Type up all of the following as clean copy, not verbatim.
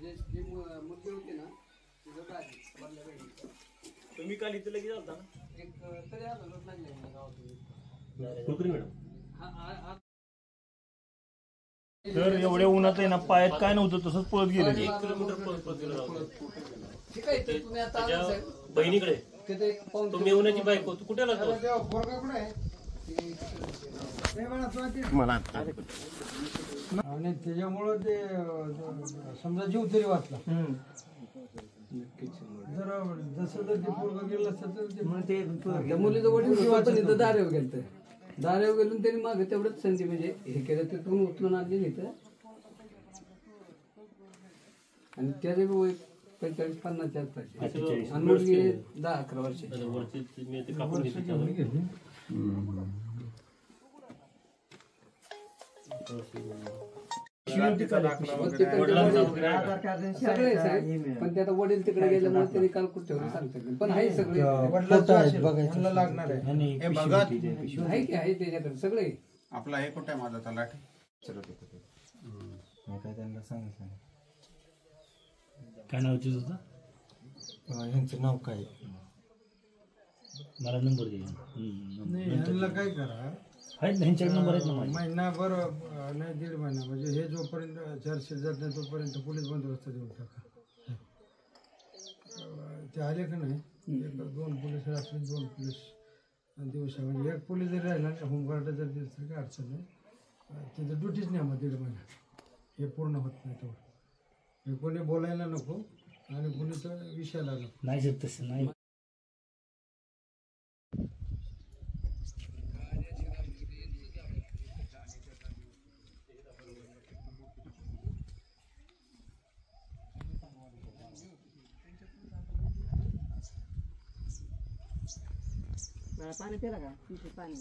मुद्दे होते ना तुम्ही काल इथे लगेच आलता ना एक तरी आलो लागले गावातून मॅडम तर एवढ्या उन्हात आहे ना पायात काय नव्हतं तसंच पळत गेले 1 किलोमीटर पळत गेलो ठीक आहे ते तुम्ही आता आला साहेब बहिणीकडे तिथे पाहून तुम्ही येऊनची बायको तू कुठे लागतो मला आणि त्याच्यामुळं ते समजा जीव तरी वाचला जर जसं जर ते पोरगं गेलं असतं तर त्या मुलीचं वडील पण इथं दारेव गेलं दारेव गेलून त्यांनी मागे तेवढंच संधी म्हणजे हे केलं तिथून उचलून आणले इथं आणि त्याचे 45-50 आणि मुलगी 10-11 वर्ष मी ते कापून घेतली सगळे साहेब पण ते आता वडील तिकडे गेल्यामुळे त्यांनी काल कुठे सांगतात पण आहे सगळे लागणार आहे आहे की आहे त्याच्याकडे सगळे आपला हे कुठे माझा तलाठी काय त्यांना सांगितलं काय नाव तुझं ह्यांचं नाव काय मला नंबर दे नाही ह्यांना काय करा आहेत ह्यांच्याकडे नंबर आहेत ना महिनाभर नाही 1.5 महिना म्हणजे हे जोपर्यंत चर्चेत जात नाही तोपर्यंत पोलीस बंदोबस्त देऊन टाका ते आले का नाही 2 पोलीस रात्री 2 पोलीस दिवसा म्हणजे 1 पोलीस जरी राहिला होमगार्ड जर दिलं तर काय अडचण नाही तिथं ड्युटीच नाही मग 1.5 महिना हे पूर्ण होत नाही तेवढं हे कोणी बोलायला नको आणि कोणी तर विषयाला नको नाही सर तसं नाही पाणी पिला का पाणी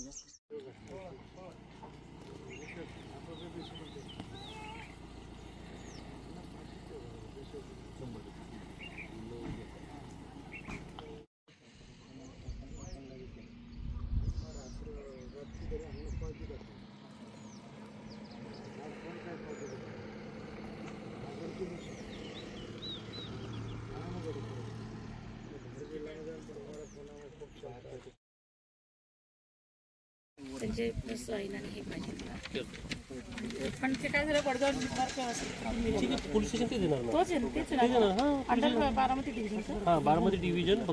त्यांचे प्लस ऑइल आणि हे पाहिजे पण ते काय झालं पडद्यावर पोलीस स्टेशन ते देणार तोच आहे तेच ना अंडर बारामती डिव्हिजन हा बारामती डिव्हिजन